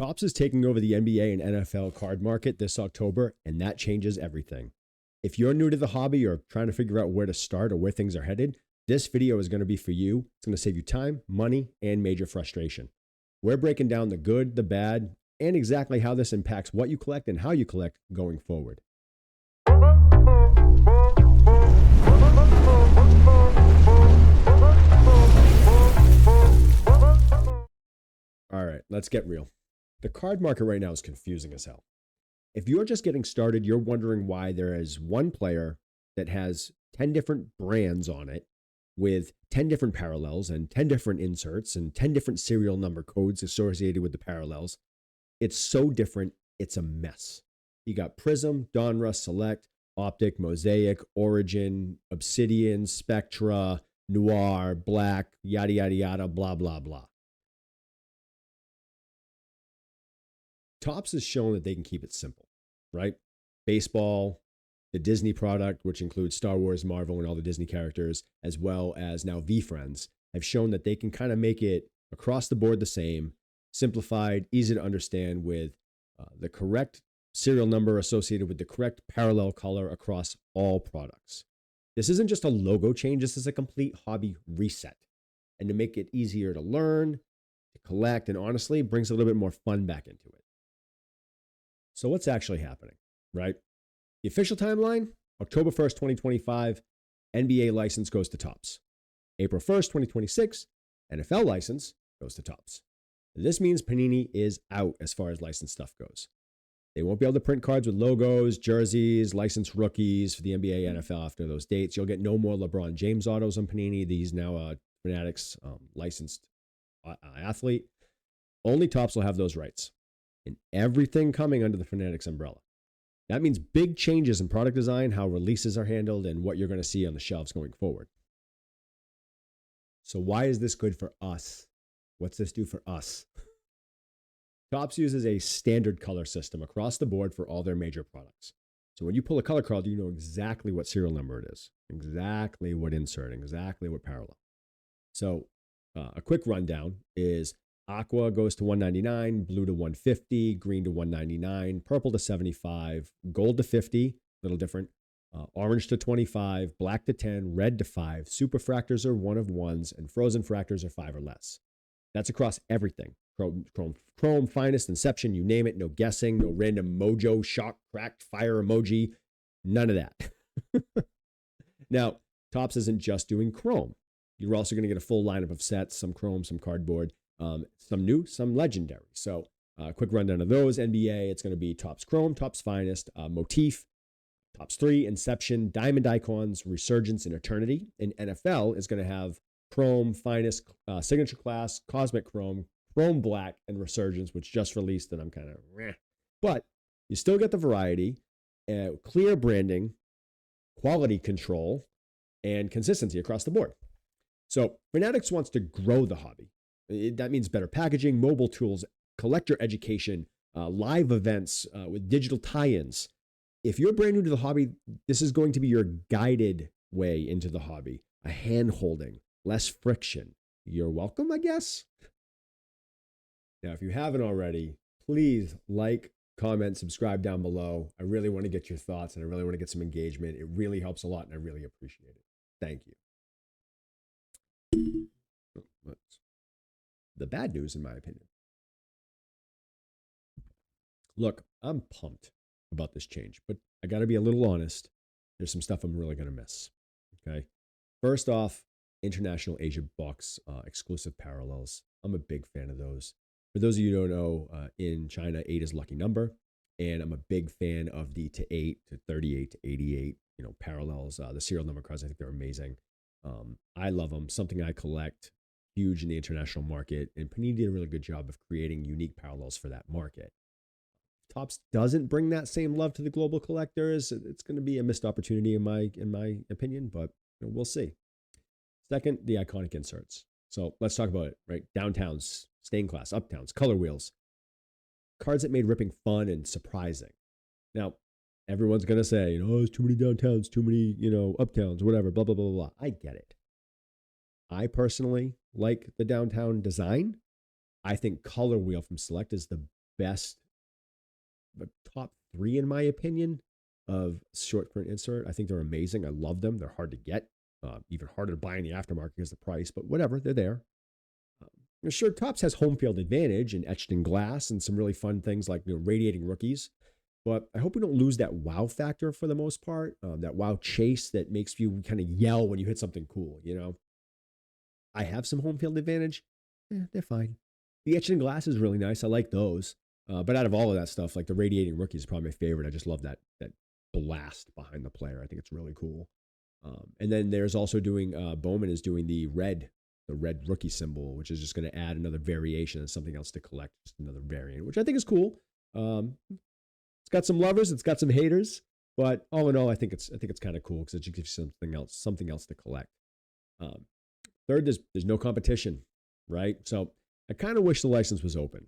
Topps is taking over the NBA and NFL card market this October, and that changes everything. If you're new to the hobby or trying to figure out where to start or where things are headed, this video is going to be for you. It's going to save you time, money, and major frustration. We're breaking down the good, the bad, and exactly how this impacts what you collect and how you collect going forward. All right, let's get real. The card market right now is confusing as hell. If you're just getting started, you're wondering why there is one player that has 10 different brands on it with 10 different parallels and 10 different inserts and 10 different serial number codes associated with the parallels. It's so different, it's a mess. You got Prism, Donruss, Select, Optic, Mosaic, Origin, Obsidian, Spectra, Noir, Black, yada, yada, yada, blah, blah, blah. Topps has shown that they can keep it simple, right? Baseball, the Disney product, which includes Star Wars, Marvel, and all the Disney characters, as well as now V-Friends, have shown that they can kind of make it across the board the same, simplified, easy to understand with the correct serial number associated with the correct parallel color across all products. This isn't just a logo change, this is a complete hobby reset. And to make it easier to learn, to collect, and honestly, brings a little bit more fun back into it. So what's actually happening, right? The official timeline, October 1st, 2025, NBA license goes to Topps. April 1st, 2026, NFL license goes to Topps. This means Panini is out as far as licensed stuff goes. They won't be able to print cards with logos, jerseys, licensed rookies for the NBA, NFL after those dates. You'll get no more LeBron James autos on Panini. These now Fanatics licensed athlete. Only Topps will have those rights. And everything coming under the Fanatics umbrella. That means big changes in product design, how releases are handled, and what you're going to see on the shelves going forward. So why is this good for us? What's this do for us? Topps uses a standard color system across the board for all their major products. So when you pull a color card, you know exactly what serial number it is, exactly what insert, exactly what parallel. So a quick rundown is Aqua goes to $199, blue to $150, green to $199, purple to $75, gold to $50, a little different, orange to $25, black to $10, red to $5, super fractors are 1 of 1s, and frozen fractors are 5 or less. That's across everything. Chrome, finest, inception, you name it, no guessing, no random mojo, shock, cracked, fire emoji, none of that. Now, Topps isn't just doing Chrome. You're also going to get a full lineup of sets, some Chrome, some cardboard. Some new, some legendary. So quick rundown of those. NBA, it's going to be Topps Chrome, Topps Finest, Motif, Topps 3, Inception, Diamond Icons, Resurgence, and Eternity. And NFL is going to have Chrome, Finest, Signature Class, Cosmic Chrome, Chrome Black, and Resurgence, which just released, and I'm kind of meh. But you still get the variety, clear branding, quality control, and consistency across the board. So Fanatics wants to grow the hobby. That means better packaging, mobile tools, collector education, live events with digital tie-ins. If you're brand new to the hobby, this is going to be your guided way into the hobby. A hand-holding, less friction. You're welcome, I guess. Now, if you haven't already, please like, comment, subscribe down below. I really want to get your thoughts, and I really want to get some engagement. It really helps a lot, and I really appreciate it. Thank you. The bad news, in my opinion. Look, I'm pumped about this change, but I got to be a little honest. There's some stuff I'm really going to miss. Okay. First off, International Asia Box exclusive parallels. I'm a big fan of those. For those of you who don't know, in China, 8 is lucky number, and I'm a big fan of the to 8 to 38 to 88, parallels. The serial number cards, I think they're amazing. I love them. Something I collect. Huge in the international market, and Panini did a really good job of creating unique parallels for that market. Topps doesn't bring that same love to the global collectors. It's going to be a missed opportunity in my opinion, but we'll see. Second, the iconic inserts. So let's talk about it, right? Downtowns, stained glass, uptowns, color wheels. Cards that made ripping fun and surprising. Now, everyone's going to say, there's too many downtowns, too many, uptowns, whatever, blah, blah, blah, blah. I get it. I personally like the downtown design. I think color wheel from Select is the best, the top three, in my opinion, of short print insert. I think they're amazing. I love them. They're hard to get, even harder to buy in the aftermarket because of the price, but whatever, they're there. Sure, Topps has home field advantage and etched in glass and some really fun things like radiating rookies. But I hope we don't lose that wow factor for the most part, that wow chase that makes you kind of yell when you hit something cool, I have some home field advantage. They're fine. The etched in glass is really nice. I like those. But out of all of that stuff, like the radiating rookie is probably my favorite. I just love that blast behind the player. I think it's really cool. And then there's also doing, Bowman is doing the red rookie symbol, which is just going to add another variation and something else to collect, just another variant, which I think is cool. It's got some lovers, it's got some haters, but all in all, I think it's kind of cool because it just gives you something else to collect. Third, there's no competition, right? So I kind of wish the license was open.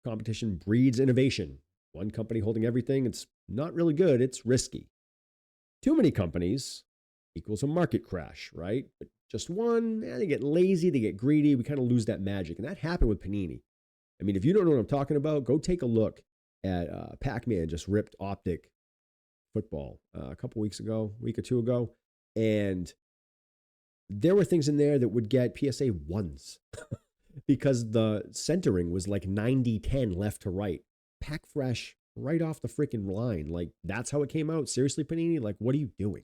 Competition breeds innovation. One company holding everything, it's not really good. It's risky. Too many companies equals a market crash, right? But just one, they get lazy, they get greedy. We kind of lose that magic. And that happened with Panini. I mean, if you don't know what I'm talking about, go take a look at Pac-Man just ripped Optic football a couple weeks ago, week or two ago. And there were things in there that would get PSA 1s because the centering was like 90-10 left to right. Pack fresh right off the freaking line. Like, that's how it came out. Seriously, Panini? Like, what are you doing?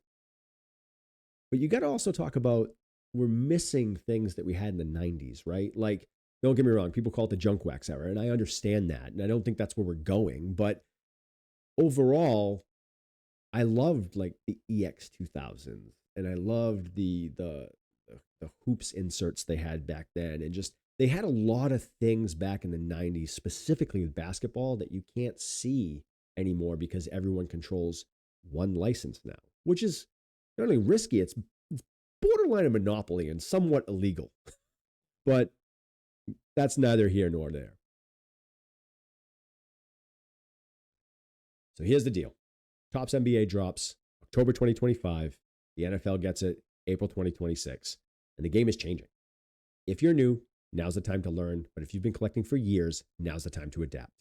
But you got to also talk about, we're missing things that we had in the 90s, right? Like, don't get me wrong, people call it the junk wax era, and I understand that, and I don't think that's where we're going. But overall, I loved like the EX 2000s, and I loved the hoops inserts they had back then, and just they had a lot of things back in the 90s, specifically with basketball, that you can't see anymore because everyone controls one license now, which is not only risky, it's borderline a monopoly and somewhat illegal. But that's neither here nor there. So here's the deal. Topps NBA drops October 2025. The NFL gets it April 2026. And the game is changing. If you're new, now's the time to learn. But if you've been collecting for years, now's the time to adapt.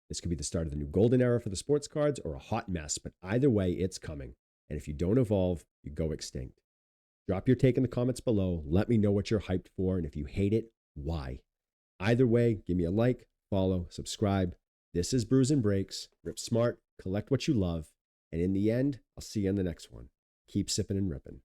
This could be the start of the new golden era for the sports cards or a hot mess. But either way, it's coming. And if you don't evolve, you go extinct. Drop your take in the comments below. Let me know what you're hyped for. And if you hate it, why? Either way, give me a like, follow, subscribe. This is Brews and Breaks. Rip smart, collect what you love. And in the end, I'll see you on the next one. Keep sipping and ripping.